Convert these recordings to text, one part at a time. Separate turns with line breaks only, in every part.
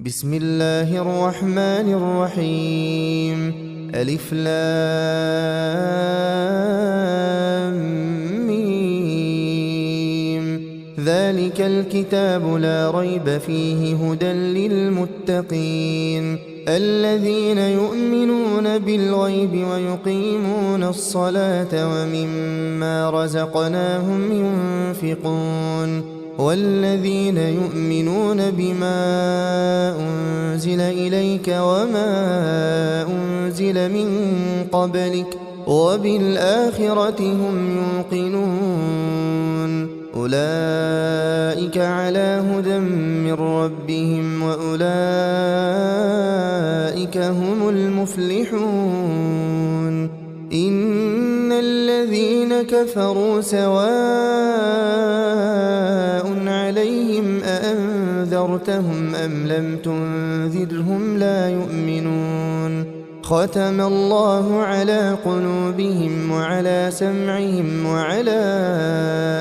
بسم الله الرحمن الرحيم. ألف لام ميم. ذلك الكتاب لا ريب فيه هدى للمتقين الذين يؤمنون بالغيب ويقيمون الصلاة ومما رزقناهم ينفقون والذين يؤمنون بما أنزل إليك وما أنزل من قبلك وبالآخرة هم يوقنون أولئك على هدى من ربهم وأولئك هم المفلحون. إن الذين كفروا سواء عليهم أأنذرتهم أم لم تنذرهم لا يؤمنون. ختم الله على قلوبهم وعلى سمعهم وعلى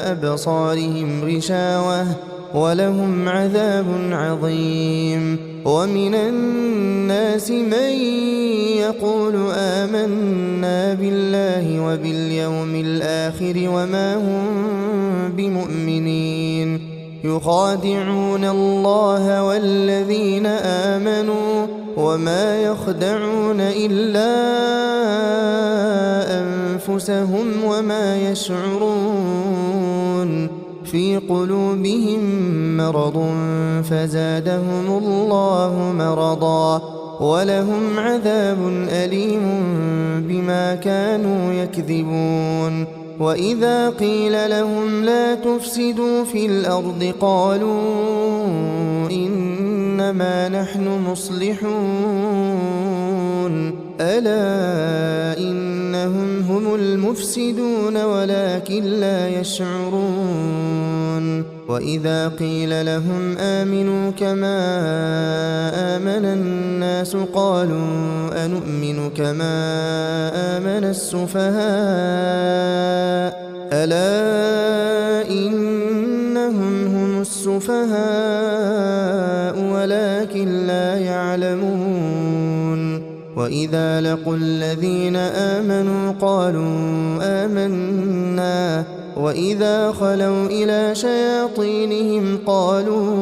أبصارهم غشاوة ولهم عذاب عظيم. ومن الناس من يقول آمنا بالله وباليوم الآخر وما هم بمؤمنين يخادعون الله والذين آمنوا وما يخدعون إلا أنفسهم وما يشعرون. في قلوبهم مرض فزادهم الله مرضا ولهم عذاب أليم بما كانوا يكذبون. وإذا قيل لهم لا تفسدوا في الأرض قالوا إنما نحن مصلحون ألا إنهم هم المفسدون ولكن لا يشعرون. وإذا قيل لهم آمنوا كما آمن الناس قالوا أنؤمن كما آمن السفهاء ألا إنهم هم السفهاء ولكن لا يعلمون. وإذا لقوا الذين آمنوا قالوا آمنا وإذا خلوا إلى شياطينهم قالوا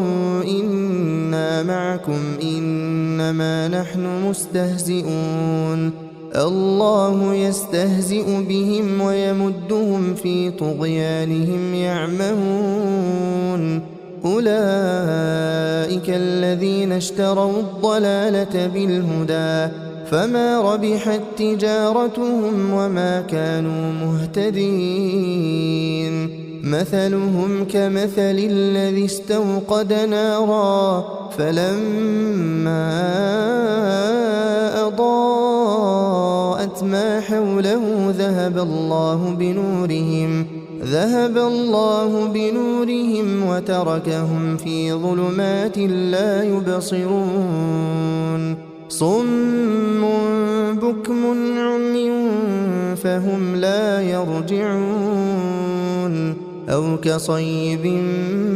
إنا معكم إنما نحن مستهزئون. الله يستهزئ بهم ويمدهم في طغيانهم يعمهون. أولئك الذين اشتروا الضلالة بالهدى فما ربحت تجارتهم وما كانوا مهتدين. مثلهم كمثل الذي استوقد نارا فلما أضاءت ما حوله ذهب الله بنورهم وتركهم في ظلمات لا يبصرون. صم بكم عمي فهم لا يرجعون. أو كصيب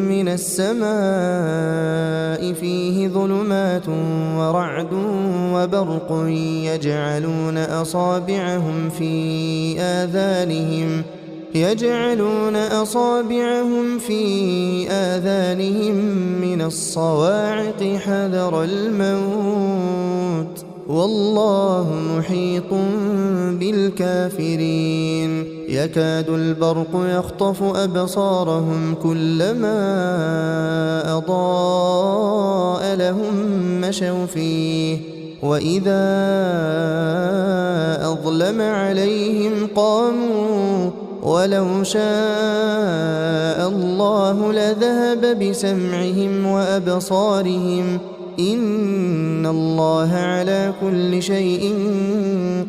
من السماء فيه ظلمات ورعد وبرق يجعلون أصابعهم في آذانهم من الصواعق حذر الموت والله محيط بالكافرين. يكاد البرق يخطف أبصارهم كلما أضاء لهم مشوا فيه وإذا أظلم عليهم قاموا ولو شاء الله لذهب بسمعهم وأبصارهم إن الله على كل شيء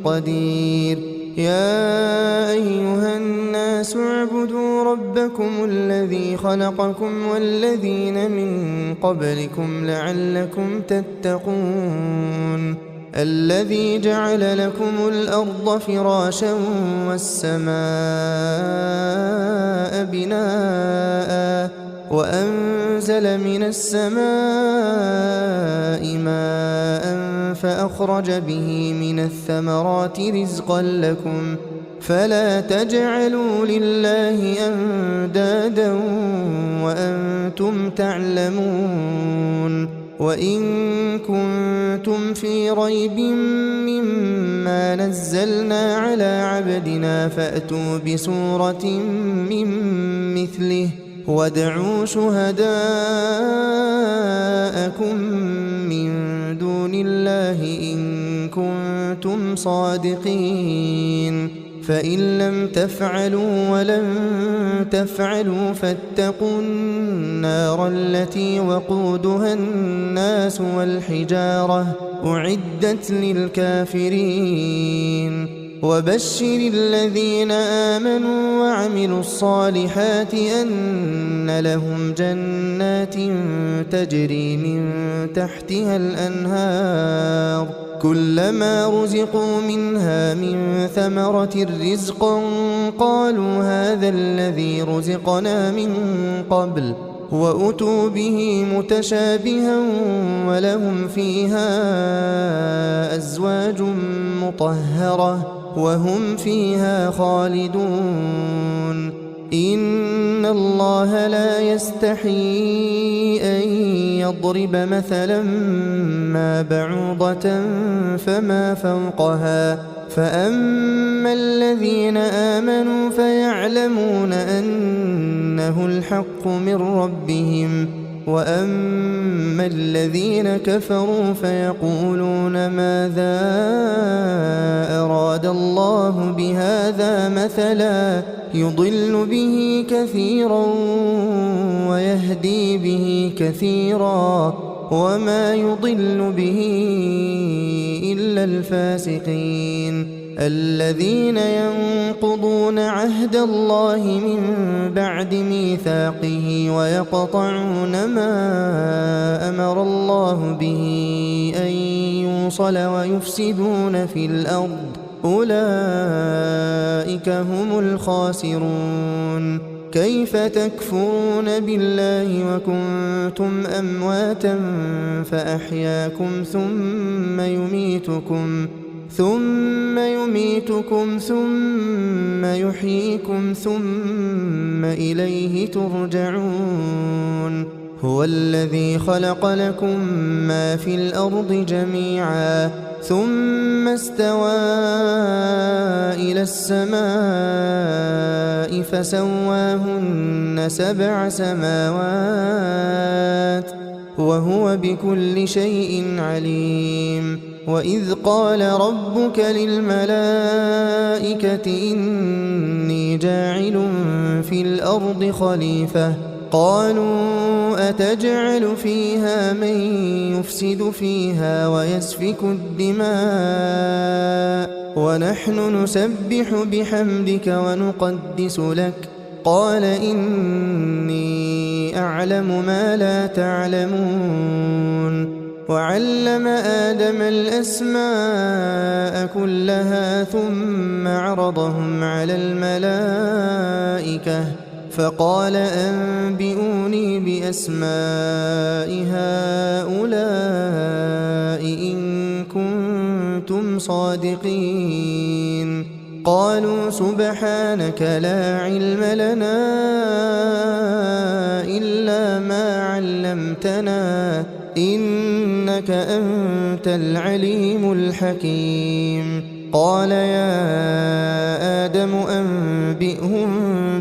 قدير. يا أيها الناس اعبدوا ربكم الذي خلقكم والذين من قبلكم لعلكم تتقون. الذي جعل لكم الأرض فراشا والسماء بناء وأنزل من السماء فأخرج به من الثمرات رزقا لكم فلا تجعلوا لله أندادا وأنتم تعلمون وإن كنتم في ريب مما نزلنا على عبدنا فأتوا بسورة من مثله وادعوا شهداءكم من دون الله إن كنتم صادقين فإن لم تفعلوا ولن تفعلوا فاتقوا النار التي وقودها الناس والحجارة أعدت للكافرين وبشر الذين آمنوا وعملوا الصالحات أن لهم جنات تجري من تحتها الأنهار كلما رزقوا منها من ثمرة رزقا قالوا هذا الذي رزقنا من قبل وأتوا به متشابها ولهم فيها أزواج مطهرة وهم فيها خالدون إن الله لا يستحيي أن يضرب مثلا ما بعوضة فما فوقها فأما الذين آمنوا فيعلمون أنه الحق من ربهم وأما الذين كفروا فيقولون ماذا أراد الله بهذا مثلا يضل به كثيرا ويهدي به كثيرا وما يضل به إلا الفاسقين الذين ينقضون عهد الله من بعد ميثاقه ويقطعون ما أمر الله به أن يوصل ويفسدون في الأرض أولئك هم الخاسرون كيف تكفرون بالله وكنتم أمواتا فأحياكم ثم يميتكم ثم يحييكم ثم إليه ترجعون هو الذي خلق لكم ما في الأرض جميعا ثم استوى إلى السماء فسواهن 7 سماوات وهو بكل شيء عليم وإذ قال ربك للملائكة إني جاعل في الأرض خليفة قالوا أتجعل فيها من يفسد فيها ويسفك الدماء ونحن نسبح بحمدك ونقدس لك قال إني أعلم ما لا تعلمون وعلم آدم الأسماء كلها ثم عرضهم على الملائكة فقال أنبئوني بأسماء هؤلاء إن كنتم صادقين قالوا سبحانك لا علم لنا إلا ما علمتنا إنك أنت العليم الحكيم قال يا آدم أنبئهم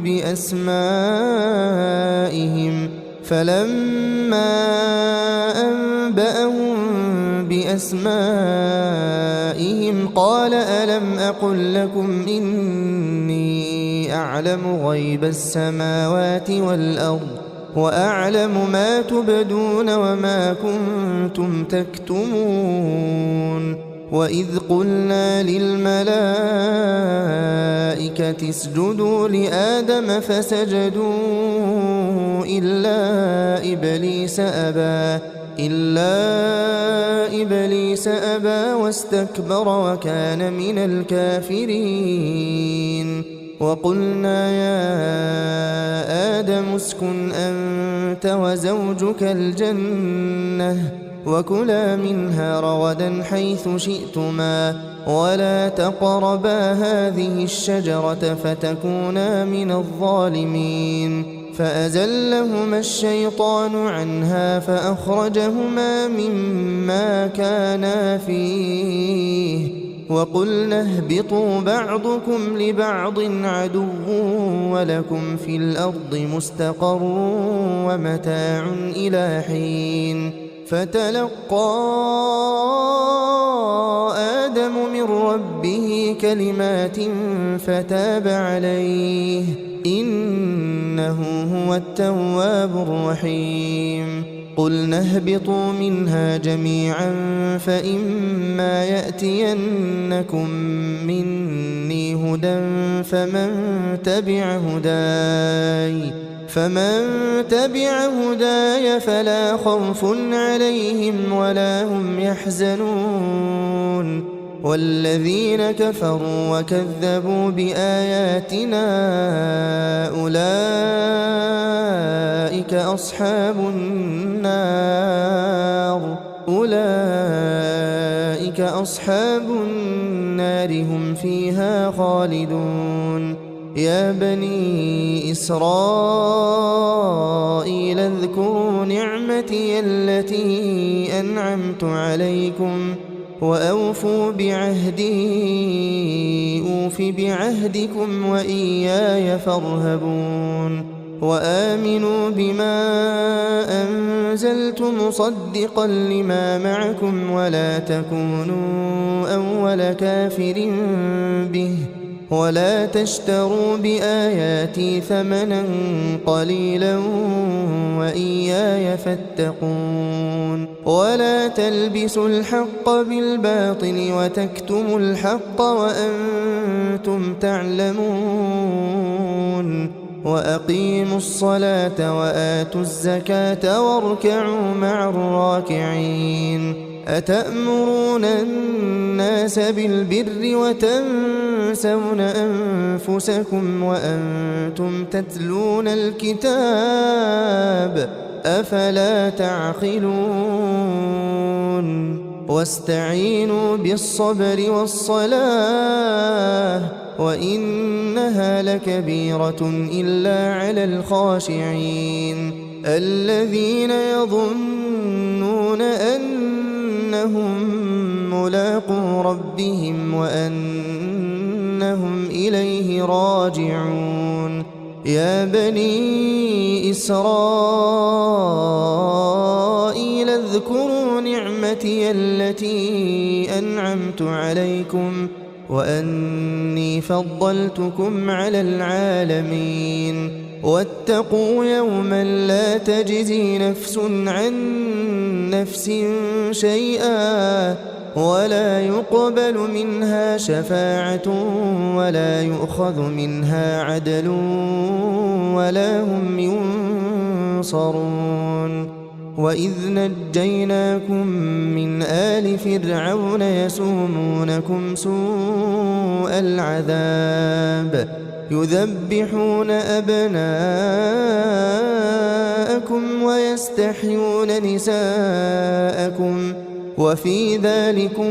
بأسمائهم فلما أنبأهم بأسمائهم قال ألم أقل لكم إني أعلم غيب السماوات والأرض وأعلم ما تبدون وما كنتم تكتمون وإذ قلنا للملائكة اسجدوا لآدم فسجدوا إلا إبليس أبى واستكبر وكان من الكافرين وقلنا يا آدم اسكن أنت وزوجك الجنة وكلا منها رغدا حيث شئتما ولا تقربا هذه الشجرة فتكونا من الظالمين فأزلهما الشيطان عنها فأخرجهما مما كانا فيه وقلنا اهبطوا بعضكم لبعض عدو ولكم في الأرض مستقر ومتاع إلى حين فتلقى آدم من ربه كلمات فتاب عليه إنه هو التواب الرحيم قلنا اهبطوا منها جميعا فإما يأتينكم مني هدى فمن تبع هداي فلا خوف عليهم ولا هم يحزنون والذين كفروا وكذبوا بآياتنا أولئك أصحاب النار هم فيها خالدون يا بني إسرائيل اذكروا نعمتي التي أنعمت عليكم وأوفوا بعهدي أوف بعهدكم وإياي فارهبون وآمنوا بما أنزلت مصدقا لما معكم ولا تكونوا أول كافر به ولا تشتروا بآياتي ثمنا قليلا وإياي فاتقون ولا تلبسوا الحق بالباطل وتكتموا الحق وأنتم تعلمون وأقيموا الصلاة وآتوا الزكاة واركعوا مع الراكعين أتأمرون الناس بالبر وتنسون أنفسكم وأنتم تتلون الكتاب أفلا تعقلون واستعينوا بالصبر والصلاة وإنها لكبيرة إلا على الخاشعين الذين يظنون أنهم ملاقو ربهم وأنهم إليه راجعون يا بني إسرائيل اذكروا نعمتي التي أنعمت عليكم وأني فضلتكم على العالمين واتقوا يوما لا تجزي نفس عن نفس شيئا ولا يقبل منها شفاعة ولا يؤخذ منها عدل ولا هم ينصرون وإذ نجيناكم من آل فرعون يسومونكم سوء العذاب يذبحون أبناءكم ويستحيون نساءكم وفي ذلكم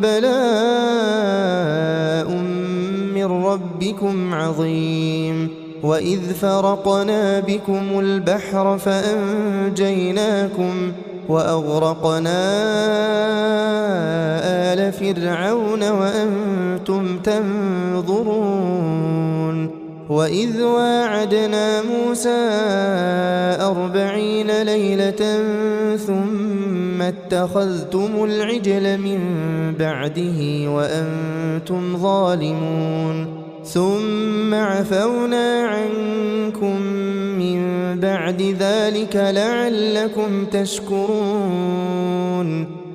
بلاء من ربكم عظيم وإذ فرقنا بكم البحر فأنجيناكم وأغرقنا آل فرعون وأنتم تنظرون وإذ واعدنا موسى 40 ليلة ثم اتخذتم العجل من بعده وأنتم ظالمون ثم عفونا عنكم من بعد ذلك لعلكم تشكرون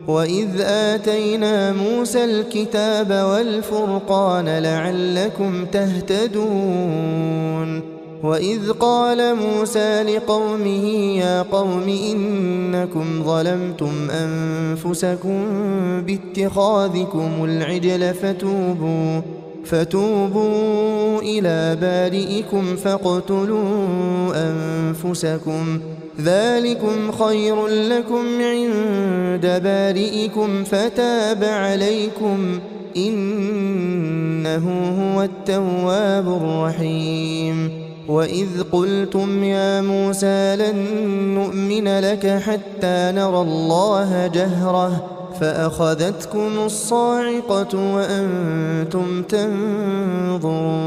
وإذ آتينا موسى الكتاب والفرقان لعلكم تهتدون وإذ قال موسى لقومه يا قوم إنكم ظلمتم أنفسكم باتخاذكم العجل فتوبوا إلى بارئكم فاقتلوا أنفسكم ذلكم خير لكم عند بارئكم فتاب عليكم إنه هو التواب الرحيم وإذ قلتم يا موسى لن نؤمن لك حتى نرى الله جهرة فأخذتكم الصاعقة وأنتم تنظرون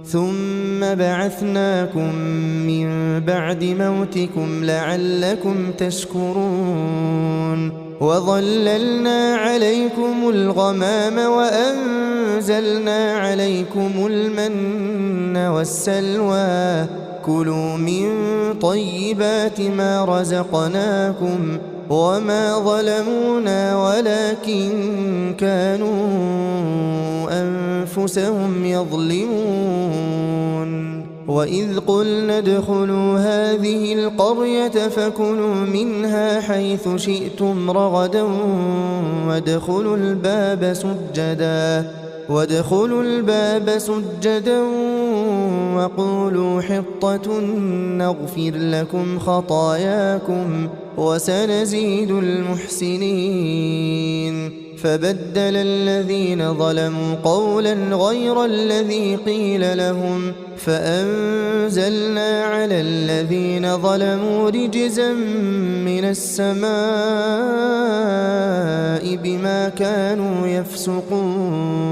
ثم بعثناكم من بعد موتكم لعلكم تشكرون وظللنا عليكم الغمام وأنزلنا عليكم المن والسلوى كلوا من طيبات ما رزقناكم وما ظلمونا ولكن كانوا أنفسهم يظلمون وإذ قلنا ادخلوا هذه القرية فكلوا منها حيث شئتم رغدا وادخلوا الباب سجدا وقولوا حطة نغفر لكم خطاياكم وسنزيد المحسنين فبدل الذين ظلموا قولا غير الذي قيل لهم فأنزلنا على الذين ظلموا رجزا من السماء بما كانوا يفسقون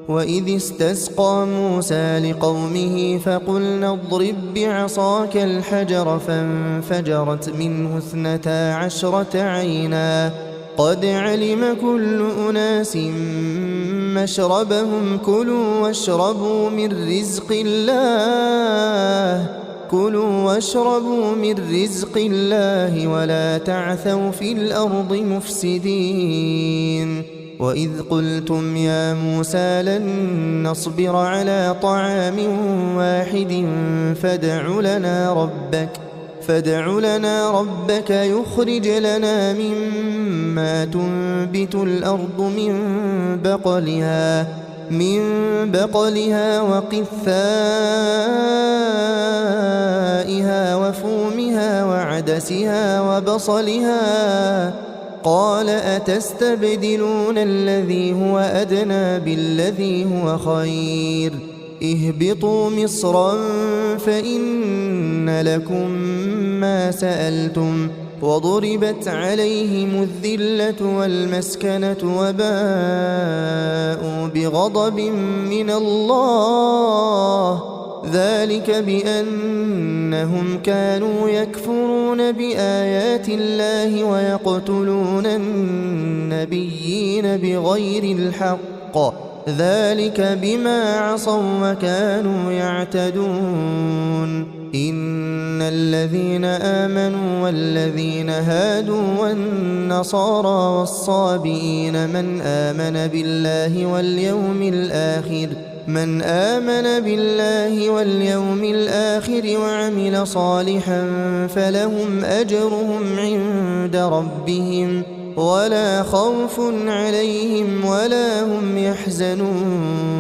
وإذ استسقى موسى لقومه فقلنا اضرب بعصاك الحجر فانفجرت منه 12 عينا قد علم كل أناس مشربهم كلوا واشربوا من رزق الله ولا تعثوا في الأرض مفسدين وإذ قلتم يا موسى لن نصبر على طعام واحد فادع لنا ربك يخرج لنا مما تنبت الأرض من بقلها وقثائها وفومها وعدسها وبصلها قال أتستبدلون الذي هو أدنى بالذي هو خير اهبطوا مصرا فإن لكم ما سألتم وضربت عليهم الذلة والمسكنة وباءوا بغضب من الله ذلك بأنهم كانوا يكفرون بآيات الله ويقتلون النبيين بغير الحق ذلك بما عصوا وكانوا يعتدون إن الذين آمنوا والذين هادوا والنصارى والصابئين من آمن بالله واليوم الآخر وعمل صالحا فلهم أجرهم عند ربهم ولا خوف عليهم ولا هم يحزنون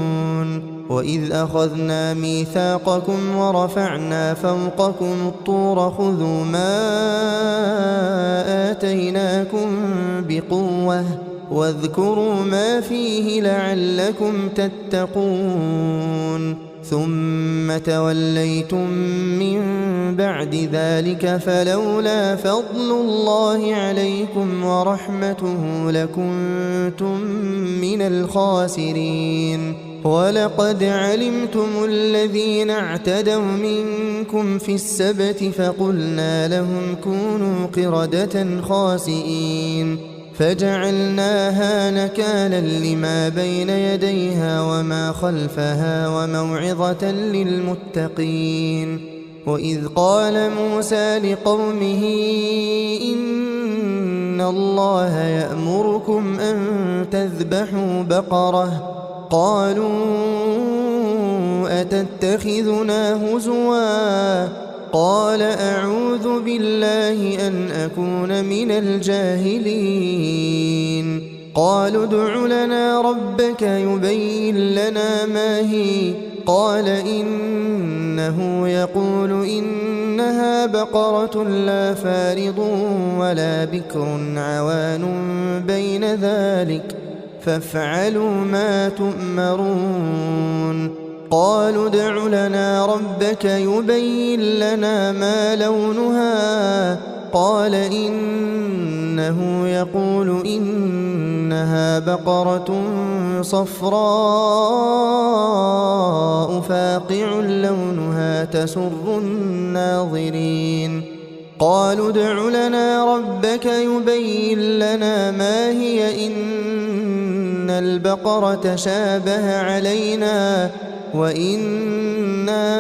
وإذ أخذنا ميثاقكم ورفعنا فوقكم الطور خذوا ما آتيناكم بقوة واذكروا ما فيه لعلكم تتقون ثم توليتم من بعد ذلك فلولا فضل الله عليكم ورحمته لكنتم من الخاسرين ولقد علمتم الذين اعتدوا منكم في السبت فقلنا لهم كونوا قردة خاسئين فجعلناها نكالا لما بين يديها وما خلفها وموعظة للمتقين وإذ قال موسى لقومه إن الله يأمركم أن تذبحوا بقرة قالوا أتتخذنا هزوا قال أعوذ بالله أن أكون من الجاهلين قالوا ادع لنا ربك يبين لنا ما هي قال إنه يقول إنها بقرة لا فارض ولا بكر عوان بين ذلك فافعلوا ما تؤمرون قالوا ادع لنا ربك يبين لنا ما لونها قال إنه يقول إنها بقرة صفراء فاقع لونها تسر الناظرين قالوا ادع لنا ربك يبين لنا ما هي إن البقرة شابه علينا وإنا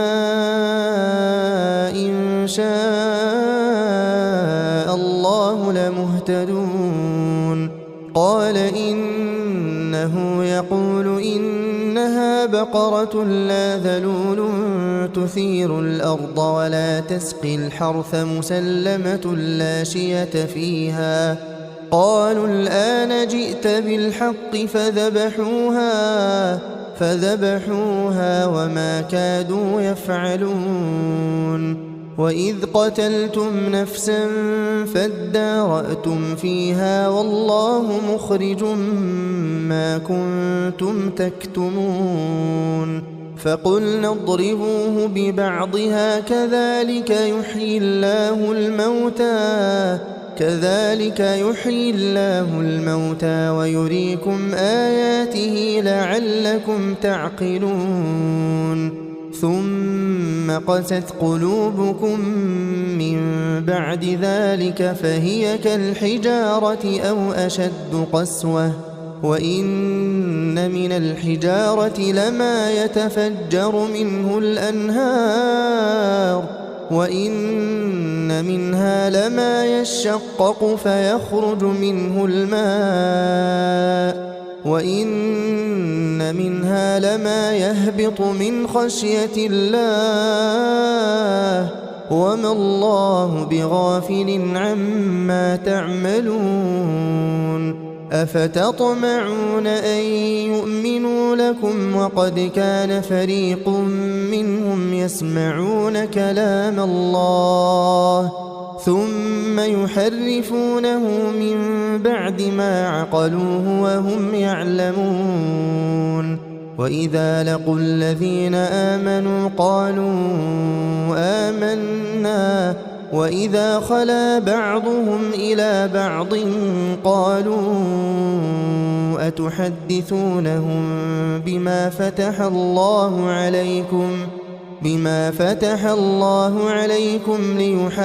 إن شاء الله لمهتدون قال إنه يقول إنها بقرة لا ذلول تثير الأرض ولا تسقي الحرث مسلمة لا شية فيها قالوا الآن جئت بالحق فذبحوها وما كادوا يفعلون وإذ قتلتم نفسا فادارأتم فيها والله مخرج ما كنتم تكتمون فقلنا اضربوه ببعضها كذلك يحيي الله الموتى ويريكم آياته لعلكم تعقلون ثم قست قلوبكم من بعد ذلك فهي كالحجارة أو أشد قسوة وإن من الحجارة لما يتفجر منه الأنهار وإن منها لما يشقق فيخرج منه الماء وإن منها لما يهبط من خشية الله وما الله بغافل عما تعملون أفتطمعون أن يؤمنوا لكم وقد كان فريق منهم يسمعون كلام الله ثم يحرفونه من بعد ما عقلوه وهم يعلمون وإذا لقوا الذين آمنوا قالوا آمنا وإذا خلا بعضهم إلى بعض قالوا أتحدثونهم بما فتح الله عليكم ليحاجوكم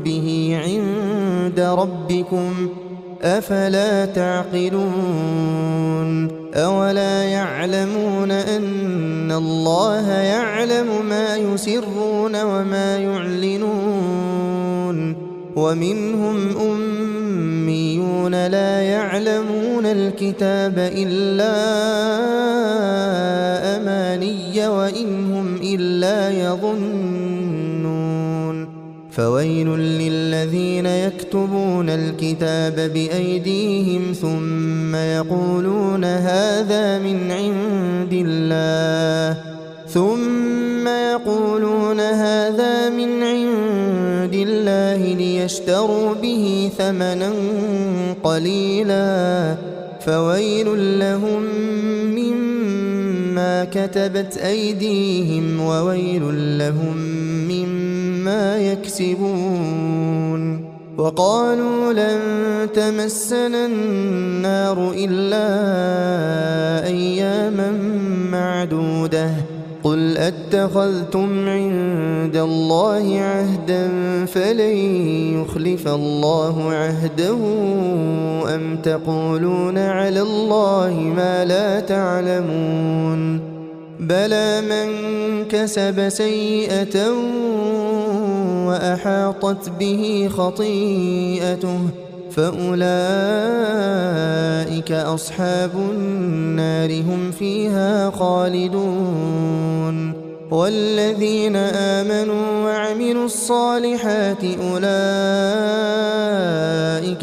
به عند ربكم أفلا تعقلون أولا يعلمون أن الله يعلم ما يسرون وما يعلنون ومنهم أميون لا يعلمون الكتاب إلا أماني وإن هم إلا يظنون فويل للذين يكتبون الكتاب بأيديهم ثم يقولون هذا من عند الله ليشتروا به ثمنا قليلا فويل لهم مما كتبت أيديهم وويل لهم مما يكسبون وقالوا لن تمسنا النار إلا أياما معدودة قل أتخذتم عند الله عهدا فلن يخلف الله عهده أم تقولون على الله ما لا تعلمون بلى من كسب سيئة وأحاطت به خطيئته فأولئك أصحاب النار هم فيها خالدون والذين آمنوا وعملوا الصالحات أولئك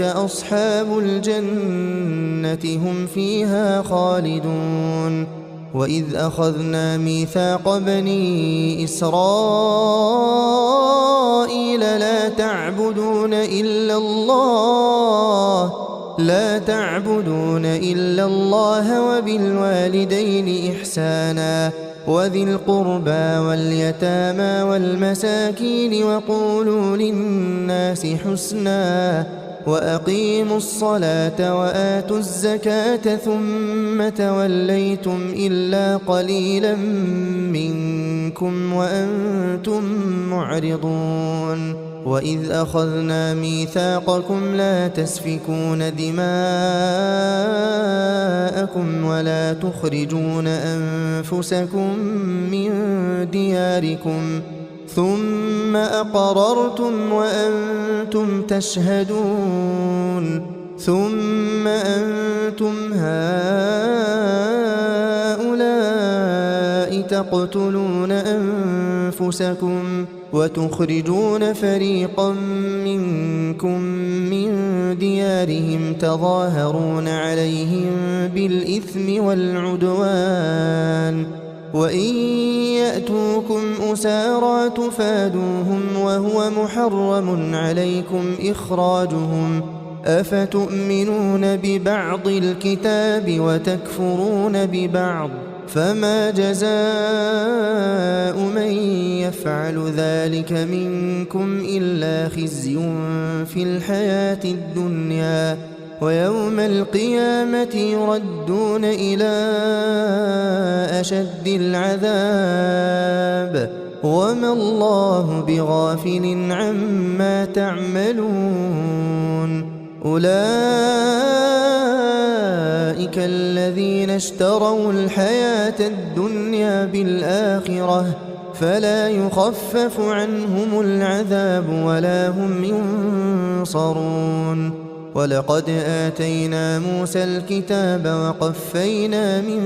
أصحاب الجنة هم فيها خالدون وإذ أخذنا ميثاق بني إسرائيل لا تعبدون إلا الله وبالوالدين إحسانا وذي القربى واليتامى والمساكين وقولوا للناس حسنا وأقيموا الصلاة وآتوا الزكاة ثم توليتم إلا قليلا منكم وأنتم معرضون وإذ أخذنا ميثاقكم لا تسفكون دماءكم ولا تخرجون أنفسكم من دياركم ثم أقررتم وأنتم تشهدون ثم أنتم هؤلاء تقتلون أنفسكم وتخرجون فريقا منكم من ديارهم تظاهرون عليهم بالإثم والعدوان وإن يأتوكم أسارى تفادوهم وهو محرم عليكم إخراجهم أفتؤمنون ببعض الكتاب وتكفرون ببعض فما جزاء من يفعل ذلك منكم إلا خزي في الحياة الدنيا ويوم القيامة يردون إلى أشد العذاب وما الله بغافل عما تعملون أولئك الذين اشتروا الحياة الدنيا بالآخرة فلا يخفف عنهم العذاب ولا هم ينصرون ولقد آتينا موسى الكتاب وقفينا من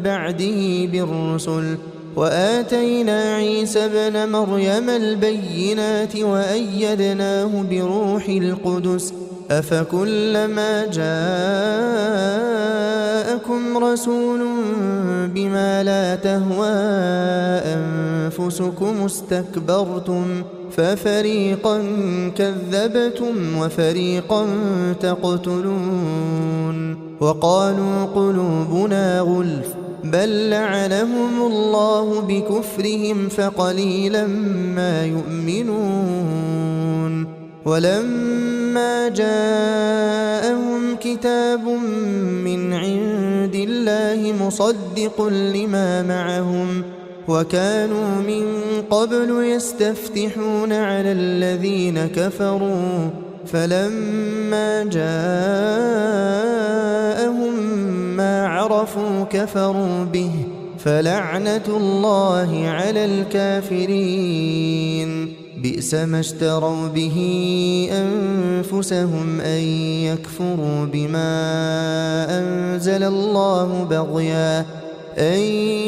بعده بالرسل وآتينا عيسى ابن مريم البينات وأيدناه بروح القدس أفكلما جاءكم رسول بما لا تهوى أنفسكم استكبرتم ففريقا كذبتم وفريقا تقتلون وقالوا قلوبنا غلف بل لعنهم الله بكفرهم فقليلا ما يؤمنون ولما جاءهم كتاب من عند الله مصدق لما معهم وكانوا من قبل يستفتحون على الذين كفروا فلما جاءهم ما عرفوا كفروا به فلعنة الله على الكافرين بئس ما اشتروا به أنفسهم أن يكفروا بما أنزل الله بغيا أن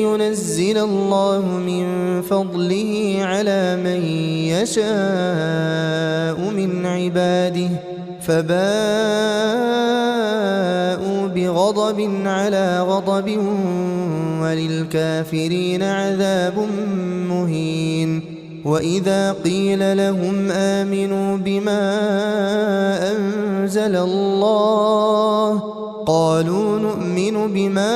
ينزل الله من فضله على من يشاء من عباده فباءوا بغضب على غضب وللكافرين عذاب مهين وإذا قيل لهم آمنوا بما أنزل الله قالوا نؤمن بما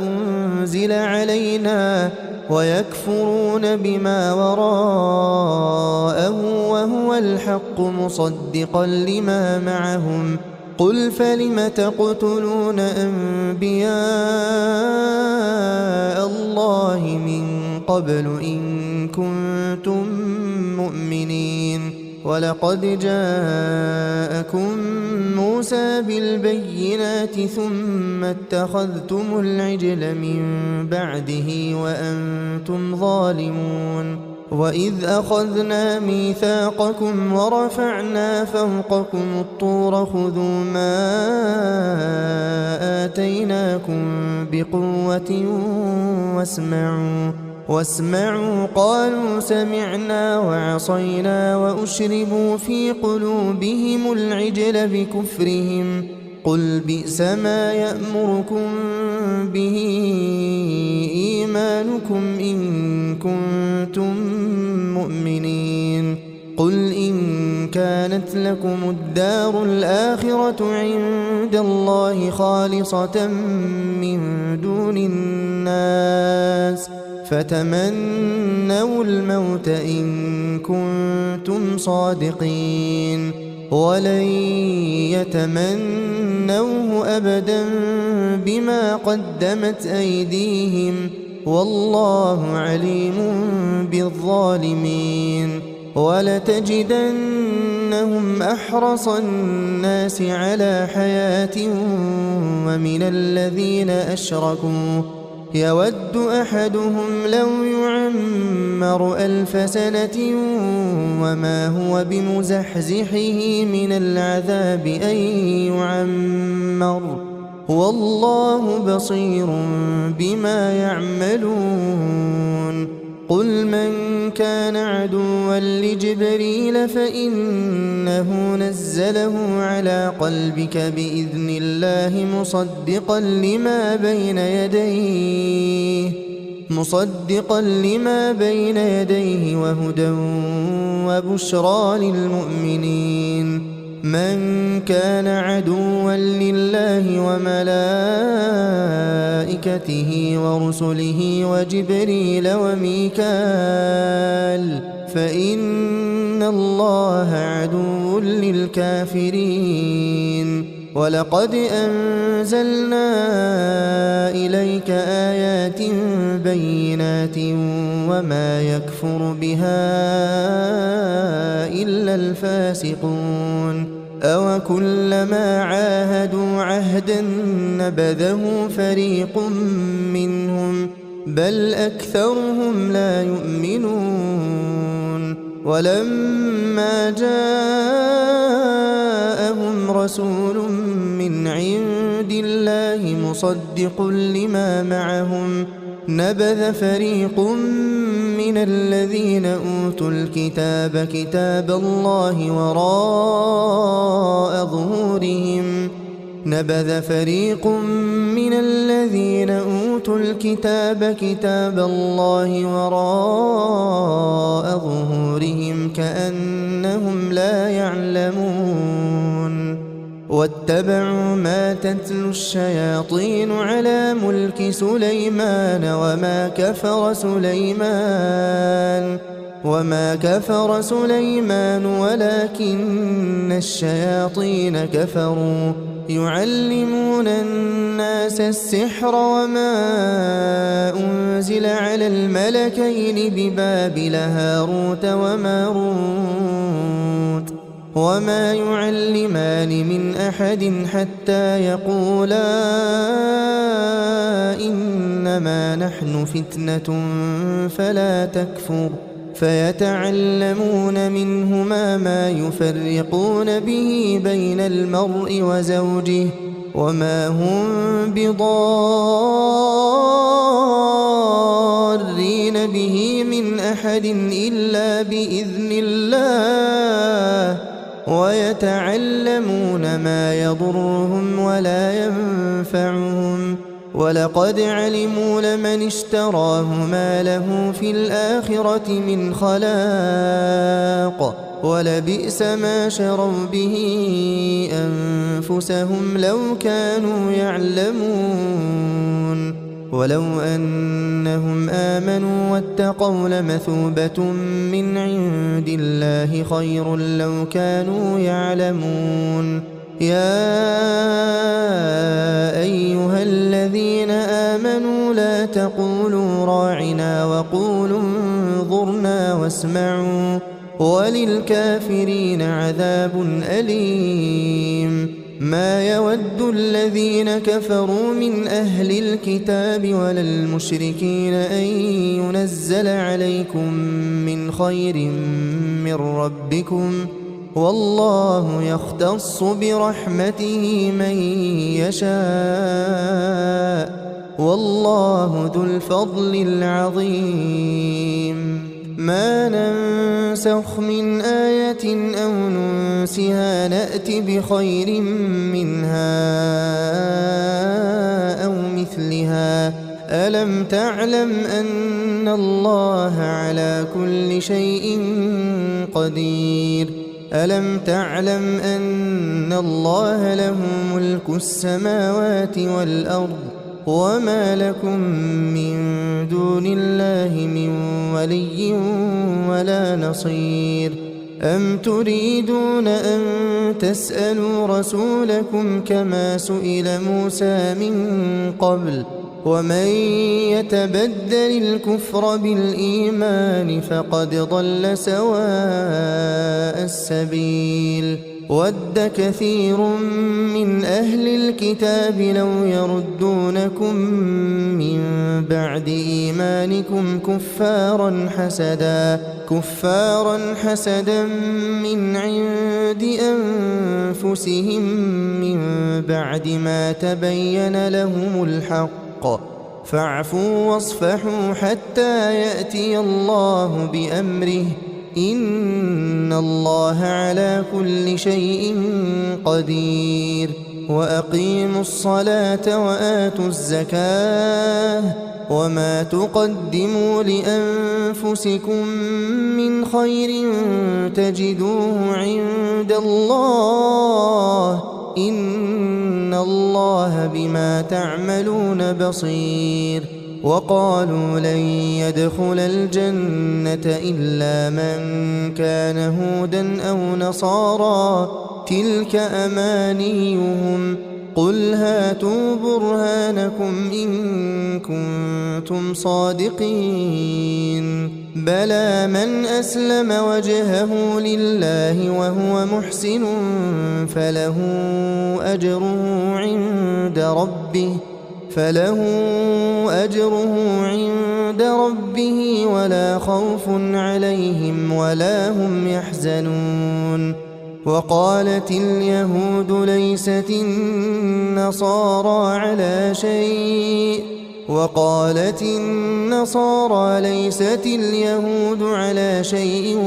أنزل علينا ويكفرون بما وراءه وهو الحق مصدقا لما معهم قل فلم تقتلون أنبياء الله من قبل إن كنتم مؤمنين ولقد جاءكم موسى بالبينات ثم اتخذتم العجل من بعده وأنتم ظالمون وإذ أخذنا ميثاقكم ورفعنا فوقكم الطور خذوا ما آتيناكم بقوة واسمعوا قالوا سمعنا وعصينا وأشربوا في قلوبهم العجل بكفرهم قل بئس ما يأمركم به إيمانكم إن كنتم مؤمنين قل إن كانت لكم الدار الآخرة عند الله خالصة من دون الناس فتمنوا الموت إن كنتم صادقين ولن يتمنوه أبدا بما قدمت أيديهم والله عليم بالظالمين ولتجدنهم أحرص الناس على حياة ومن الذين أشركوا يود أحدهم لو يعمر 1000 سنة وما هو بمزحزحه من العذاب أن يعمر والله بصير بما يعملون قل من كان عدوا لجبريل فإنه نزله على قلبك بإذن الله مصدقا لما بين يديه وهدى وبشرى للمؤمنين من كان عدوا لله وملائكته ورسله وجبريل وميكال فإن الله عدو للكافرين ولقد أنزلنا إليك آيات بينات وما يكفر بها إلا الفاسقون أوكلما عاهدوا عهدا نبذه فريق منهم بل أكثرهم لا يؤمنون ولما جاءهم رسول من عند الله مصدق لما معهم نبذ فريق من الذين أوتوا الكتاب كتاب الله وراء ظهورهم نبذ فريق من الذين أوتوا الكتاب كتاب الله وراء ظهورهم كأنهم لا يعلمون واتبعوا ما تتلو الشياطين على ملك سليمان وما كفر سليمان ولكن الشياطين كفروا يعلمون الناس السحر وما أنزل على الملكين ببابل هاروت وماروت وما يعلمان من أحد حتى يقولا إنما نحن فتنة فلا تكفر فيتعلمون منهما ما يفرقون به بين المرء وزوجه وما هم بضارين به من أحد إلا بإذن الله ويتعلمون ما يضرهم ولا ينفعهم ولقد علموا لمن اشتراه ما له في الآخرة من خلاق ولبئس ما شروا به أنفسهم لو كانوا يعلمون ولو أنهم آمنوا واتقوا لمثوبة من عند الله خير لو كانوا يعلمون يا أيها الذين آمنوا لا تقولوا راعنا وقولوا انظرنا واسمعوا وللكافرين عذاب أليم ما يود الذين كفروا من أهل الكتاب ولا المشركين أن ينزل عليكم من خير من ربكم والله يختص برحمته من يشاء والله ذو الفضل العظيم ما ننسخ من آية أو ننسها نأت بخير منها أو مثلها ألم تعلم أن الله على كل شيء قدير ألم تعلم أن الله له ملك السماوات والأرض وما لكم من دون الله من ولي ولا نصير أم تريدون أن تسألوا رسولكم كما سئل موسى من قبل ومن يتبدل الكفر بالإيمان فقد ضل سواء السبيل ود كثير من أهل الكتاب لو يردونكم من بعد إيمانكم كفارا حسدا من عند أنفسهم من بعد ما تبين لهم الحق فاعفوا واصفحوا حتى يأتي الله بأمره إن الله على كل شيء قدير وأقيموا الصلاة وآتوا الزكاة وما تقدموا لأنفسكم من خير تجدوه عند الله إن الله بما تعملون بصير وقالوا لن يدخل الجنة إلا من كان هودا أو نصارى تلك أمانيهم قل هاتوا برهانكم إن كنتم صادقين بلى من أسلم وجهه لله وهو محسن فله أجره عند ربه ولا خوف عليهم ولا هم يحزنون وقالت اليهود ليست النصارى على شيء وقالت النصارى ليست اليهود على شيء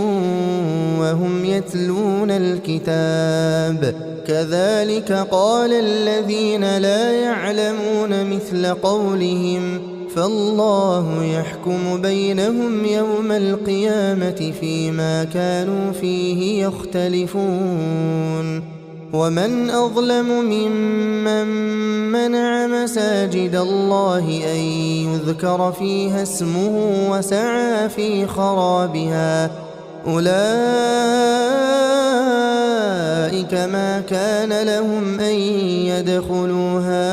وهم يتلون الكتاب كذلك قال الذين لا يعلمون مثل قولهم فالله يحكم بينهم يوم القيامة فيما كانوا فيه يختلفون ومن أظلم ممن منع مساجد الله أن يذكر فيها اسمه وسعى في خرابها أولئك ما كان لهم أن يدخلوها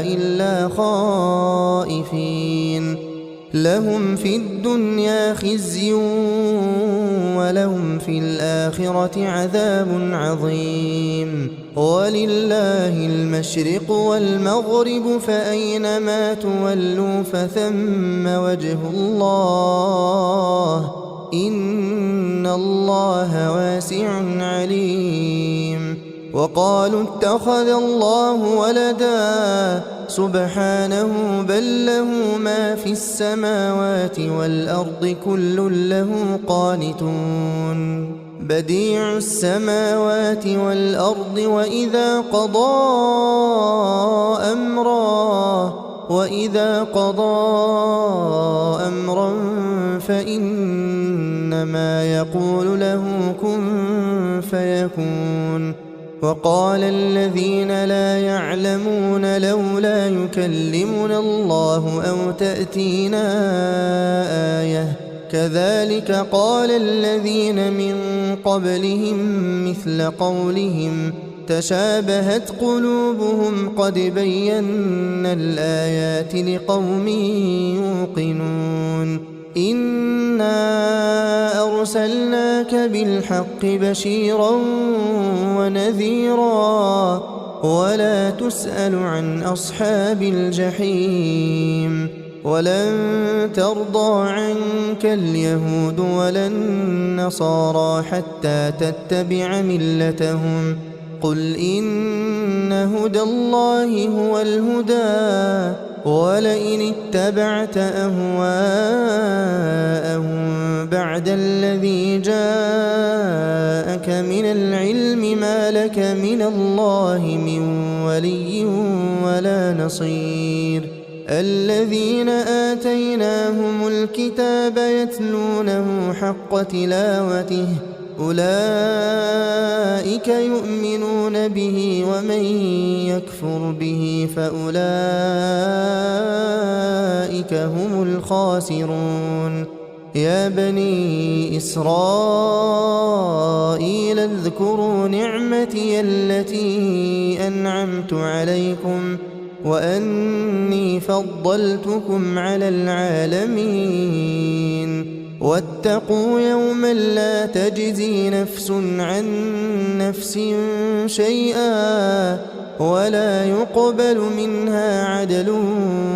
إلا خائفين لهم في الدنيا خزي ولهم في الآخرة عذاب عظيم ولله المشرق والمغرب فأينما تولوا فثم وجه الله إن الله واسع عليم وقالوا اتخذ الله ولدا سبحانه بل له ما في السماوات والأرض كل له قانتون بديع السماوات والأرض وإذا قضى أمرا فإنما يقول له كن فيكون وقال الذين لا يعلمون لولا يكلمنا الله أو تأتينا آية كذلك قال الذين من قبلهم مثل قولهم تشابهت قلوبهم قد بينا الآيات لقوم يوقنون إنا أرسلناك بالحق بشيرا ونذيرا ولا تسأل عن أصحاب الجحيم ولن ترضى عنك اليهود ولا النصارى حتى تتبع ملتهم قل إن هدى الله هو الهدى ولئن اتبعت أهواءهم بعد الذي جاءك من العلم ما لك من الله من ولي ولا نصير الذين آتيناهم الكتاب يتلونه حق تلاوته أولئك يؤمنون به ومن يكفر به فأولئك هم الخاسرون يا بني إسرائيل اذكروا نعمتي التي أنعمت عليكم وأني فضلتكم على العالمين واتقوا يوما لا تجزي نفس عن نفس شيئا ولا يقبل منها عدل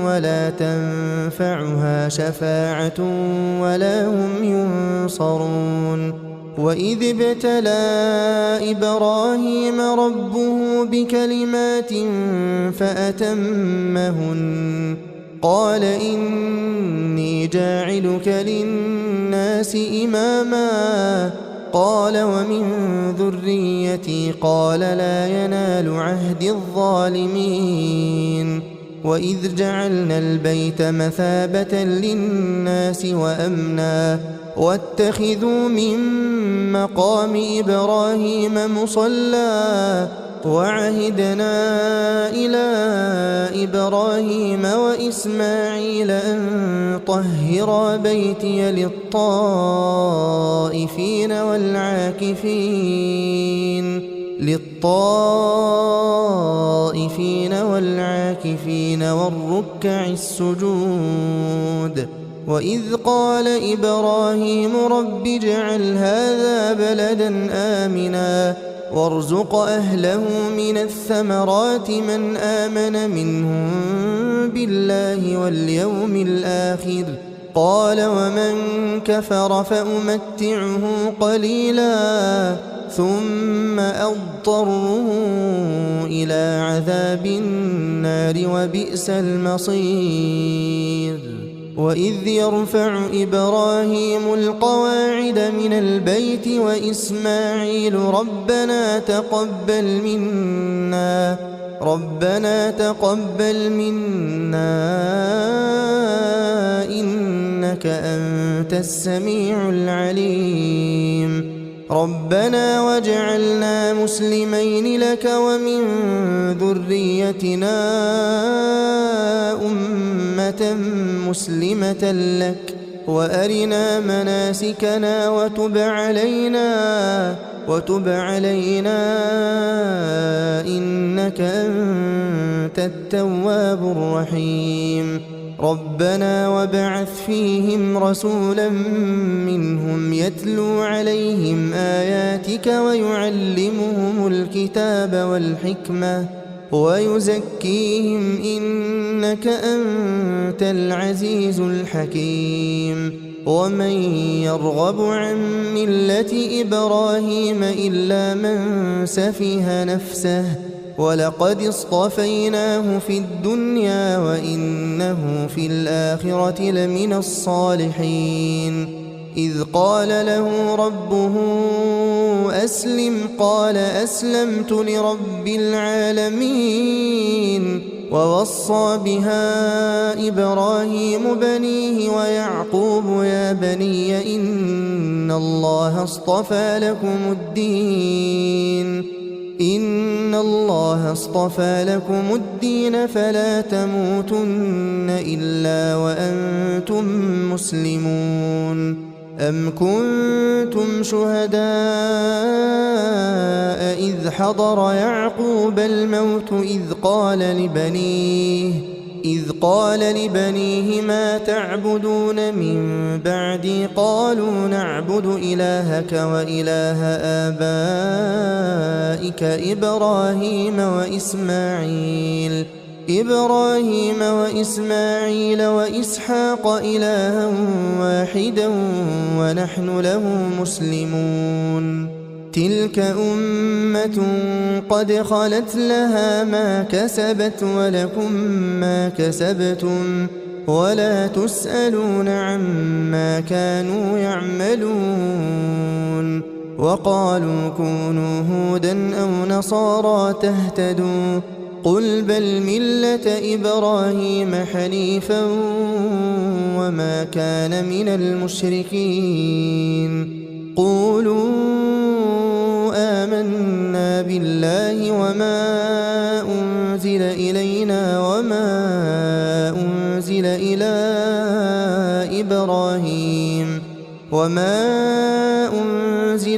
ولا تنفعها شفاعة ولا هم ينصرون وإذ ابتلى إبراهيم ربه بكلمات فأتمهن قال إني جاعلك للناس إماما قال ومن ذريتي قال لا ينال عهد الظالمين وإذ جعلنا البيت مثابة للناس وأمنا واتخذوا من مقام إبراهيم مصلى وعهدنا إلى إبراهيم وإسماعيل أن طهرا بيتي للطائفين والعاكفين والركع السجود وإذ قال إبراهيم رب اجعل هذا بلدا آمنا وارزق أهله من الثمرات من آمن منهم بالله واليوم الآخر قال ومن كفر فأمتعه قليلا ثم أضطره إلى عذاب النار وبئس المصير وإذ يرفع إبراهيم القواعد من البيت وإسماعيل ربنا تقبل منا إنك أنت السميع العليم ربنا واجعلنا مسلمين لك ومن ذريتنا أمة مسلمة لك وأرنا مناسكنا وتب علينا إنك أنت التواب الرحيم ربنا وابعث فيهم رسولا منهم يتلو عليهم آياتك ويعلمهم الكتاب والحكمة ويزكيهم إنك أنت العزيز الحكيم ومن يرغب عن ملة إبراهيم إلا من سفه نفسه ولقد اصطفيناه في الدنيا وإنه في الآخرة لمن الصالحين إذ قال له ربه أسلم قال أسلمت لرب العالمين ووصى بها إبراهيم بنيه ويعقوب يا بني إن الله اصطفى لكم الدين فلا تموتن إلا وأنتم مسلمون أم كنتم شهداء إذ حضر يعقوب الموت إذ إذ قال لبنيه ما تعبدون من بعدي قالوا نعبد إلهك وإله آبائك إبراهيم وإسماعيل وإسحاق إلها واحدا ونحن له مسلمون تلك أمة قد خلت لها ما كسبت ولكم ما كسبتم ولا تسألون عما كانوا يعملون وقالوا كونوا هودا أو نصارى تهتدوا قل بل ملة إبراهيم حنيفا وما كان من المشركين قولوا آمنا بالله وما أنزل إلينا وما أنزل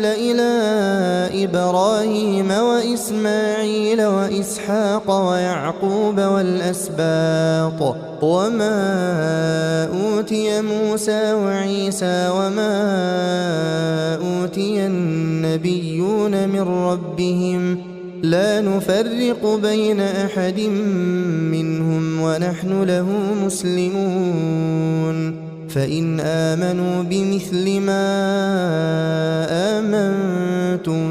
إلى إبراهيم وإسماعيل وإسحاق ويعقوب والأسباط وما أوتي موسى وعيسى وما أوتي النبيون من ربهم لا نفرق بين أحد منهم ونحن له مسلمون فإن آمنوا بمثل ما آمنتم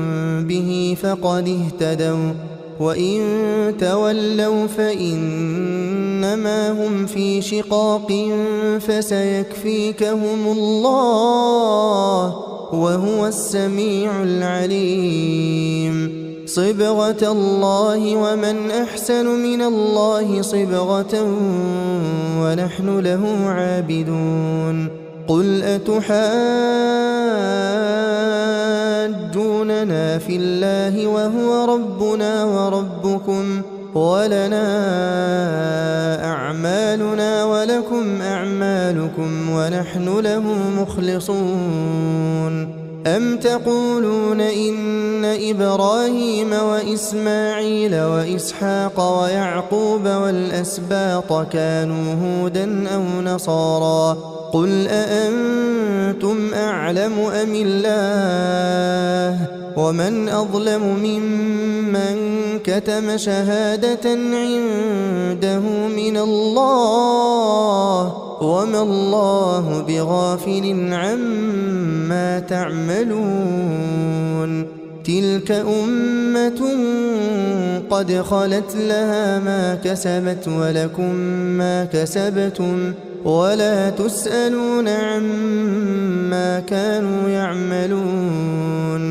به فقد اهتدوا وإن تولوا فإنما هم في شقاق فسيكفيكهم الله وهو السميع العليم صبغة الله ومن أحسن من الله صبغة ونحن له عابدون قل أتحاجوننا في الله وهو ربنا وربكم ولنا أعمالنا ولكم أعمالكم ونحن له مخلصون أم تقولون إن إبراهيم وإسماعيل وإسحاق ويعقوب والأسباط كانوا هودا أو نصارى قل أأنتم أعلم أم الله ومن أظلم ممن كتم شهادة عنده من الله وما الله بغافل عما تعملون تلك أمة قد خلت لها ما كسبت ولكم ما كسبتم ولا تسألون عما كانوا يعملون